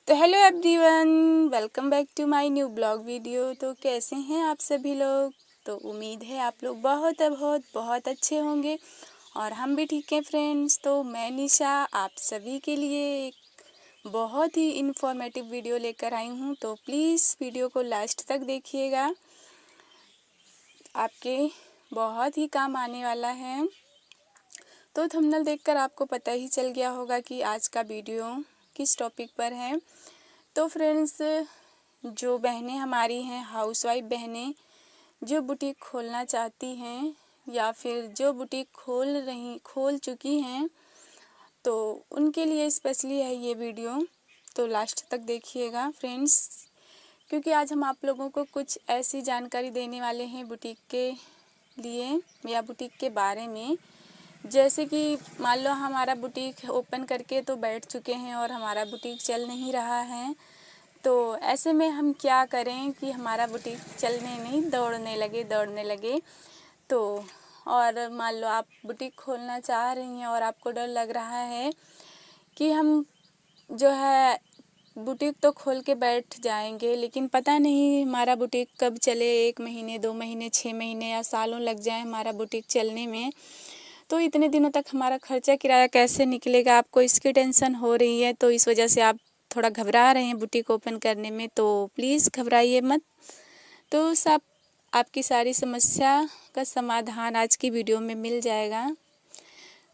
तो hello everyone, welcome back to my new blog video. तो कैसे हैं आप सभी लोग? तो उम्मीद है आप लोग बहुत बहुत बहुत अच्छे होंगे और हम भी ठीक हैं फ्रेंड्स। तो मैं निशा आप सभी के लिए एक बहुत ही इन्फॉर्मेटिव वीडियो लेकर आई हूँ। तो प्लीज़ वीडियो को लास्ट तक देखिएगा, आपके बहुत ही काम आने वाला है। तो थंबनेल देखकर आपको पता ही चल गया होगा कि आज का वीडियो किस टॉपिक पर है। तो फ्रेंड्स, जो बहनें हमारी हैं, हाउसवाइफ बहनें जो बुटीक खोलना चाहती हैं या फिर जो बुटीक खोल चुकी हैं, तो उनके लिए स्पेशली है ये वीडियो। तो लास्ट तक देखिएगा फ्रेंड्स, क्योंकि आज हम आप लोगों को कुछ ऐसी जानकारी देने वाले हैं बुटीक के लिए या बुटीक के बारे में। जैसे कि मान लो हमारा बुटीक ओपन करके तो बैठ चुके हैं और हमारा बुटीक चल नहीं रहा है, तो ऐसे में हम क्या करें कि हमारा बुटीक चलने नहीं दौड़ने लगे। तो और मान लो आप बुटीक खोलना चाह रही हैं और आपको डर लग रहा है कि हम जो है बुटीक तो खोल के बैठ जाएंगे, लेकिन पता नहीं हमारा बुटीक कब चले, 1 महीने 2 महीने 6 महीने या सालों लग जाए हमारा बुटीक चलने में। तो इतने दिनों तक हमारा खर्चा किराया कैसे निकलेगा, आपको इसकी टेंशन हो रही है। तो इस वजह से आप थोड़ा घबरा रहे हैं बुटीक ओपन करने में, तो प्लीज़ घबराइए मत। तो सब आपकी सारी समस्या का समाधान आज की वीडियो में मिल जाएगा।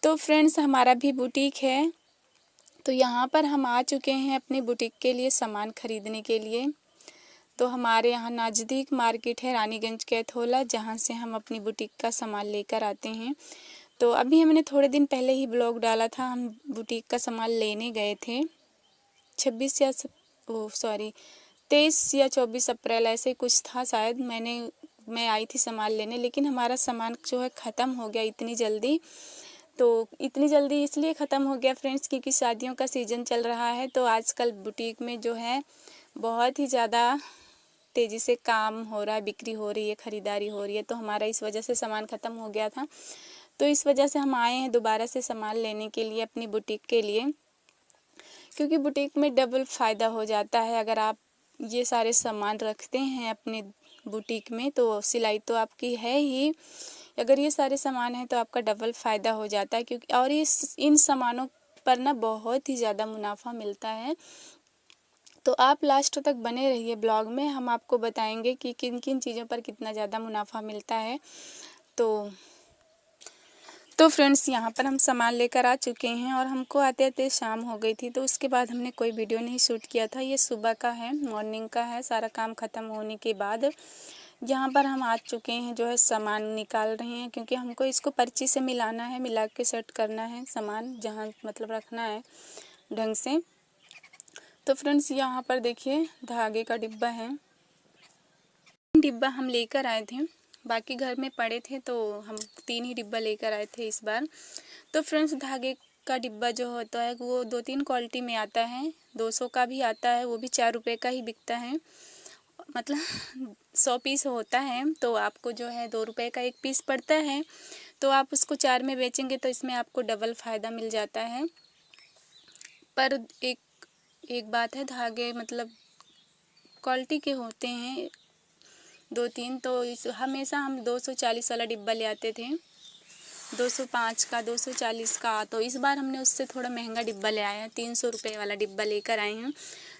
तो फ्रेंड्स, हमारा भी बुटीक है, तो यहाँ पर हम आ चुके हैं अपनी बुटीक के लिए सामान खरीदने के लिए। तो हमारे यहाँ नज़दीक मार्केट है रानीगंज कैथोला, जहाँ से हम अपनी बुटीक का सामान लेकर आते हैं। तो अभी हमने थोड़े दिन पहले ही ब्लॉग डाला था, हम बुटीक का सामान लेने गए थे 23 या 24 अप्रैल ऐसे कुछ था शायद। मैं आई थी सामान लेने, लेकिन हमारा सामान जो है ख़त्म हो गया इतनी जल्दी। तो इतनी जल्दी इसलिए ख़त्म हो गया फ्रेंड्स, क्योंकि शादियों का सीज़न चल रहा है। तो आजकल बुटीक में जो है बहुत ही ज़्यादा तेज़ी से काम हो रहा है, बिक्री हो रही है, ख़रीदारी हो रही है। तो हमारा इस वजह से सामान ख़त्म हो गया था, तो इस वजह से हम आए हैं दोबारा से सामान लेने के लिए अपनी बुटीक के लिए। क्योंकि बुटीक में डबल फ़ायदा हो जाता है, अगर आप ये सारे सामान रखते हैं अपने बुटीक में तो सिलाई तो आपकी है ही, अगर ये सारे सामान हैं तो आपका डबल फ़ायदा हो जाता है। क्योंकि और इन सामानों पर ना बहुत ही ज़्यादा मुनाफा मिलता है। तो आप लास्ट तक बने रहिए ब्लॉग में, हम आपको बताएंगे कि किन किन चीज़ों पर कितना ज़्यादा मुनाफा मिलता है। तो फ्रेंड्स, यहाँ पर हम सामान लेकर आ चुके हैं और हमको आते आते शाम हो गई थी। तो उसके बाद हमने कोई वीडियो नहीं शूट किया था। ये सुबह का है, मॉर्निंग का है, सारा काम ख़त्म होने के बाद यहाँ पर हम आ चुके हैं, जो है सामान निकाल रहे हैं। क्योंकि हमको इसको पर्ची से मिलाना है, मिला के सेट करना है सामान, जहाँ मतलब रखना है ढंग से। तो फ्रेंड्स, यहाँ पर देखिए धागे का डिब्बा है, डिब्बा हम लेकर आए थे, बाकी घर में पड़े थे तो हम 3 ही डिब्बा लेकर आए थे इस बार। तो फ्रेंड्स, धागे का डिब्बा जो होता है वो 2-3 क्वालिटी में आता है। 200 का भी आता है, वो भी 4 रुपये का ही बिकता है, मतलब 100 पीस होता है। तो आपको जो है 2 रुपये का 1 पीस पड़ता है। तो आप उसको 4 में बेचेंगे तो इसमें आपको डबल फ़ायदा मिल जाता है। पर एक बात है, धागे मतलब क्वालिटी के होते हैं 2-3। तो हमेशा हम 240 वाला डिब्बा ले आते थे, 205 का, 240 का। तो इस बार हमने उससे थोड़ा महंगा डिब्बा ले आए हैं, 300 रुपये वाला डिब्बा लेकर आए हैं।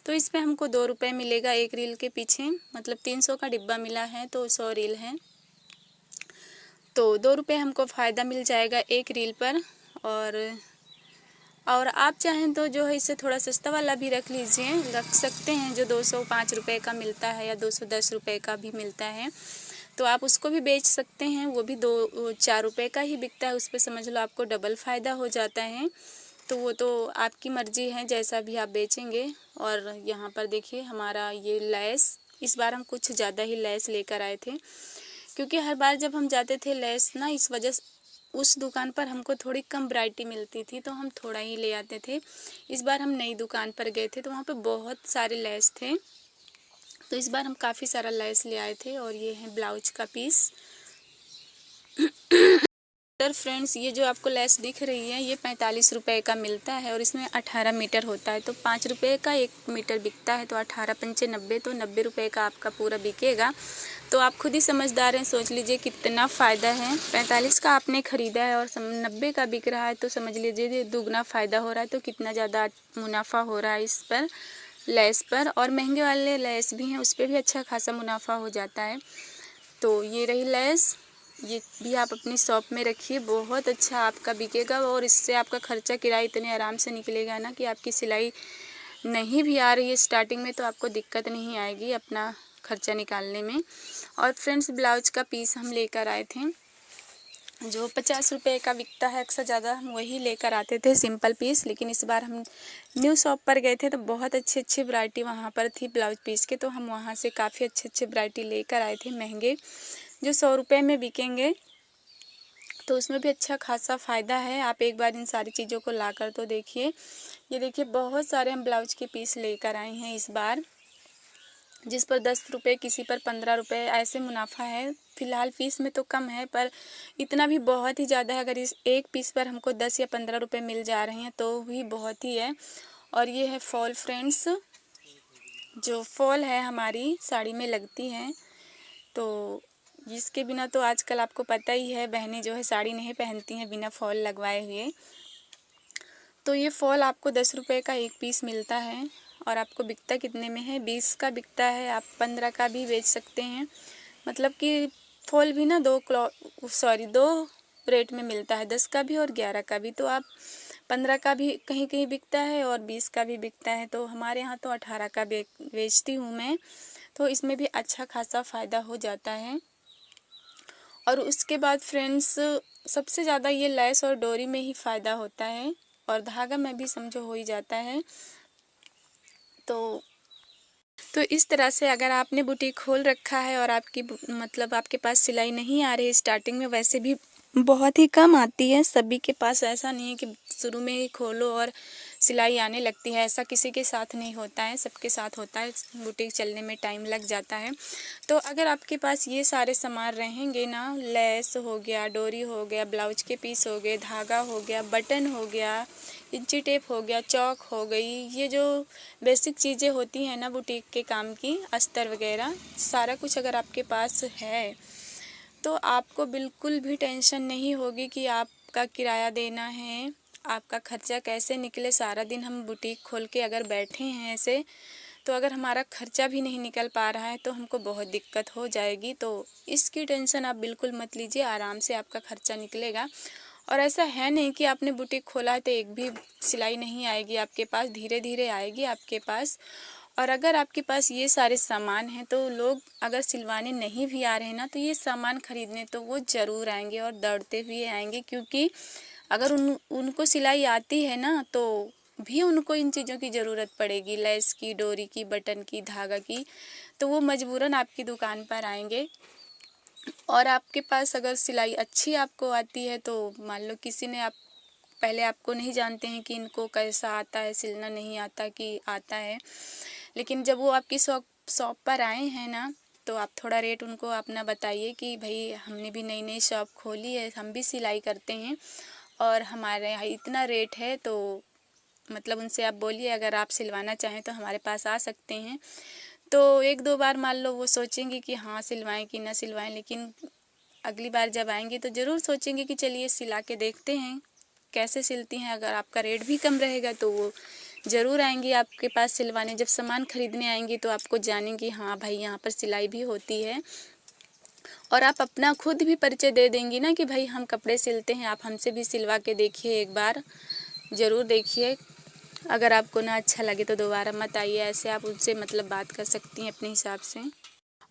तो इस पे हमको 2 रुपये मिलेगा 1 रील के पीछे, मतलब 300 का डिब्बा मिला है तो 100 रील है, तो 2 रुपये हमको फ़ायदा मिल जाएगा 1 रील पर। और आप चाहें तो जो है इससे थोड़ा सस्ता वाला भी रख सकते हैं, जो 205 रुपये का मिलता है या 210 रुपये का भी मिलता है। तो आप उसको भी बेच सकते हैं, वो भी 4 रुपये का ही बिकता है। उस पर समझ लो आपको डबल फ़ायदा हो जाता है। तो वो तो आपकी मर्ज़ी है, जैसा भी आप बेचेंगे। और यहाँ पर देखिए हमारा ये लेस, इस बार हम कुछ ज़्यादा ही लेस लेकर आए थे, क्योंकि हर बार जब हम जाते थे लेस ना, इस वजह से उस दुकान पर हमको थोड़ी कम वैरायटी मिलती थी तो हम थोड़ा ही ले आते थे। इस बार हम नई दुकान पर गए थे तो वहाँ पे बहुत सारे लेस थे, तो इस बार हम काफ़ी सारा लेस ले आए थे। और ये है ब्लाउज का पीस। फ्रेंड्स ये जो आपको लेस दिख रही है ये 45 रुपये का मिलता है और इसमें 18 मीटर होता है। तो 5 रुपये का 1 मीटर बिकता है, तो 18 पंचे 90, तो 90 रुपये का आपका पूरा बिकेगा। तो आप खुद ही समझदार हैं, सोच लीजिए कितना फ़ायदा है। 45 का आपने ख़रीदा है और 90 का बिक रहा है, तो समझ लीजिए दुगना फ़ायदा हो रहा है। तो कितना ज़्यादा मुनाफा हो रहा है इस पर, लेस पर। और महंगे वाले लेस भी हैं, उस पर भी अच्छा खासा मुनाफा हो जाता है। तो ये रही लेस, ये भी आप अपनी शॉप में रखिए, बहुत अच्छा आपका बिकेगा और इससे आपका खर्चा किराया इतने आराम से निकलेगा ना कि आपकी सिलाई नहीं भी आ रही है स्टार्टिंग में तो आपको दिक्कत नहीं आएगी अपना खर्चा निकालने में। और फ्रेंड्स ब्लाउज का पीस हम लेकर आए थे जो 50 रुपये का बिकता है, अक्सर ज़्यादा हम वही लेकर आते थे सिंपल पीस। लेकिन इस बार हम न्यू शॉप पर गए थे तो बहुत अच्छी अच्छी वैरायटी वहाँ पर थी ब्लाउज पीस के, तो हम वहाँ से काफ़ी अच्छे अच्छे वैरायटी लेकर आए थे महंगे, जो 100 रुपये में बिकेंगे। तो उसमें भी अच्छा खासा फ़ायदा है। आप एक बार इन सारी चीज़ों को ला कर तो देखिए। ये देखिए बहुत सारे हम ब्लाउज के पीस लेकर आए हैं इस बार, जिस पर 10 रुपये, किसी पर 15 रुपये ऐसे मुनाफा है। फ़िलहाल पीस में तो कम है, पर इतना भी बहुत ही ज़्यादा है। अगर इस एक पीस पर हमको 10 या 15 रुपये मिल जा रहे हैं तो भी बहुत ही है। और ये है फॉल फ्रेंड्स, जो फॉल है हमारी साड़ी में लगती है, तो इसके बिना तो आजकल आपको पता ही है बहनें जो है साड़ी नहीं पहनती हैं बिना फॉल लगवाए हुए। तो ये फॉल आपको 10 रुपये का एक पीस मिलता है और आपको बिकता कितने में है, 20 का बिकता है। आप 15 का भी बेच सकते हैं। मतलब कि फॉल भी ना दो रेट में मिलता है, 10 का भी और 11 का भी। तो आप 15 का भी कहीं कहीं बिकता है और 20 का भी बिकता है। तो हमारे यहाँ तो 18 का बेचती हूँ मैं, तो इसमें भी अच्छा खासा फ़ायदा हो जाता है। और उसके बाद फ्रेंड्स सबसे ज़्यादा ये लेस और डोरी में ही फ़ायदा होता है और धागा में भी समझो हो ही जाता है। तो इस तरह से अगर आपने बुटीक खोल रखा है और आपकी मतलब आपके पास सिलाई नहीं आ रही है स्टार्टिंग में, वैसे भी बहुत ही कम आती है सभी के पास, ऐसा नहीं है कि शुरू में ही खोलो और सिलाई आने लगती है, ऐसा किसी के साथ नहीं होता है, सबके साथ होता है। बुटीक चलने में टाइम लग जाता है। तो अगर आपके पास ये सारे सामान रहेंगे ना, लेस हो गया, डोरी हो गया, ब्लाउज के पीस हो गए, धागा हो गया, बटन हो गया, इंची टेप हो गया, चौक हो गई, ये जो बेसिक चीज़ें होती हैं ना बुटीक के काम की, अस्तर वगैरह, सारा कुछ अगर आपके पास है तो आपको बिल्कुल भी टेंशन नहीं होगी कि आपका किराया देना है, आपका खर्चा कैसे निकले। सारा दिन हम बुटीक खोल के अगर बैठे हैं ऐसे, तो अगर हमारा खर्चा भी नहीं निकल पा रहा है तो हमको बहुत दिक्कत हो जाएगी। तो इसकी टेंशन आप बिल्कुल मत लीजिए, आराम से आपका खर्चा निकलेगा। और ऐसा है नहीं कि आपने बुटीक खोला है तो एक भी सिलाई नहीं आएगी आपके पास, धीरे धीरे आएगी आपके पास। और अगर आपके पास ये सारे सामान हैं तो लोग अगर सिलवाने नहीं भी आ रहे हैं ना, तो ये सामान खरीदने तो वो ज़रूर आएंगे और दौड़ते हुए आएंगे, क्योंकि अगर उनको सिलाई आती है ना तो भी उनको इन चीज़ों की ज़रूरत पड़ेगी, लेस की, डोरी की, बटन की, धागा की, तो वो मजबूरन आपकी दुकान पर आएंगे। और आपके पास अगर सिलाई अच्छी आपको आती है तो मान लो किसी ने आप पहले आपको नहीं जानते हैं कि इनको कैसा आता है सिलना, नहीं आता कि आता है, लेकिन जब वो आपकी शॉप पर आए हैं ना, तो आप थोड़ा रेट उनको अपना बताइए कि भाई हमने भी नई नई शॉप खोली है, हम भी सिलाई करते हैं और हमारे यहाँ इतना रेट है। तो मतलब उनसे आप बोलिए अगर आप सिलवाना चाहें तो हमारे पास आ सकते हैं। तो एक दो बार मान लो वो सोचेंगे कि हाँ सिलवाएं कि ना सिलवाएं, लेकिन अगली बार जब आएंगे तो ज़रूर सोचेंगे कि चलिए सिला के देखते हैं कैसे सिलती हैं। अगर आपका रेट भी कम रहेगा तो वो ज़रूर आएंगी आपके पास सिलवाने। जब सामान खरीदने आएंगी तो आपको जानेंगी हाँ भाई यहाँ पर सिलाई भी होती है, और आप अपना खुद भी परिचय दे देंगी ना कि भाई हम कपड़े सिलते हैं, आप हमसे भी सिलवा के देखिए, एक बार ज़रूर देखिए। अगर आपको ना अच्छा लगे तो दोबारा मत आइए, ऐसे आप उनसे मतलब बात कर सकती हैं अपने हिसाब से।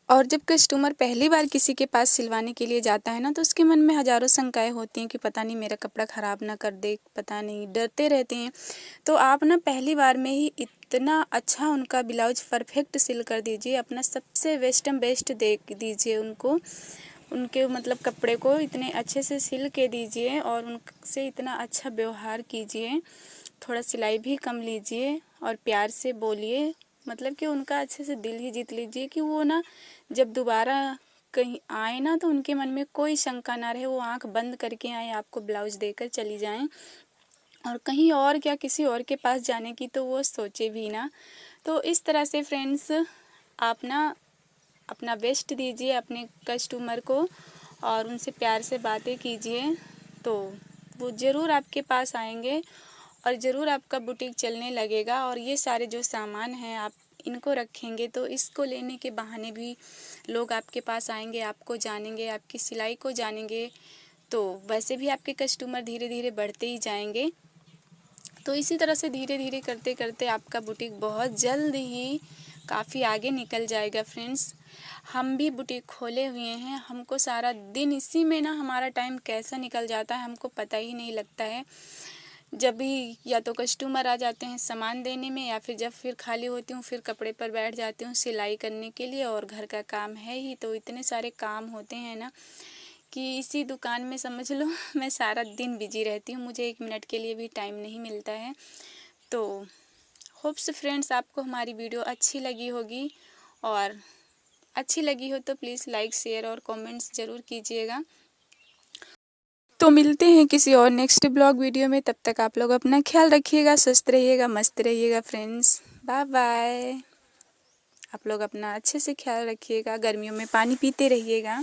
और जब कस्टमर पहली बार किसी के पास सिलवाने के लिए जाता है ना, तो उसके मन में हज़ारों शंकाएं होती हैं कि पता नहीं मेरा कपड़ा ख़राब ना कर दे, पता नहीं, डरते रहते हैं। तो आप ना पहली बार में ही इतना अच्छा उनका ब्लाउज परफेक्ट सिल कर दीजिए, अपना सबसे बेस्ट दे दीजिए उनको, उनके मतलब कपड़े को इतने अच्छे से सिल के दीजिए और उनसे इतना अच्छा व्यवहार कीजिए। थोड़ा सिलाई भी कम लीजिए और प्यार से बोलिए, मतलब कि उनका अच्छे से दिल ही जीत लीजिए कि वो ना जब दोबारा कहीं आए ना तो उनके मन में कोई शंका ना रहे, वो आंख बंद करके आए, आपको ब्लाउज देकर चली जाएं। और कहीं और क्या किसी और के पास जाने की तो वो सोचे भी ना। तो इस तरह से फ्रेंड्स आप ना अपना बेस्ट दीजिए अपने कस्टमर को और उनसे प्यार से बातें कीजिए, तो वो ज़रूर आपके पास आएंगे और ज़रूर आपका बुटीक चलने लगेगा। और ये सारे जो सामान हैं आप इनको रखेंगे तो इसको लेने के बहाने भी लोग आपके पास आएंगे, आपको जानेंगे, आपकी सिलाई को जानेंगे। तो वैसे भी आपके कस्टमर धीरे धीरे बढ़ते ही जाएंगे। तो इसी तरह से धीरे धीरे करते करते आपका बुटीक बहुत जल्द ही काफ़ी आगे निकल जाएगा फ्रेंड्स। हम भी बुटीक खोले हुए हैं, हमको सारा दिन इसी में ना हमारा टाइम कैसा निकल जाता है हमको पता ही नहीं लगता है। जब भी या तो कस्टमर आ जाते हैं सामान देने में, या फिर जब फिर खाली होती हूँ फिर कपड़े पर बैठ जाती हूँ सिलाई करने के लिए। और घर का काम है ही, तो इतने सारे काम होते हैं ना कि इसी दुकान में समझ लो मैं सारा दिन बिजी रहती हूँ, मुझे 1 मिनट के लिए भी टाइम नहीं मिलता है। तो होप्स फ्रेंड्स आपको हमारी वीडियो अच्छी लगी होगी, और अच्छी लगी हो तो प्लीज़ लाइक शेयर और कमेंट्स ज़रूर कीजिएगा। तो मिलते हैं किसी और नेक्स्ट ब्लॉग वीडियो में, तब तक आप लोग अपना ख्याल रखिएगा, स्वस्थ रहिएगा, मस्त रहिएगा फ्रेंड्स। Bye bye. आप लोग अपना अच्छे से ख्याल रखिएगा, गर्मियों में पानी पीते रहिएगा।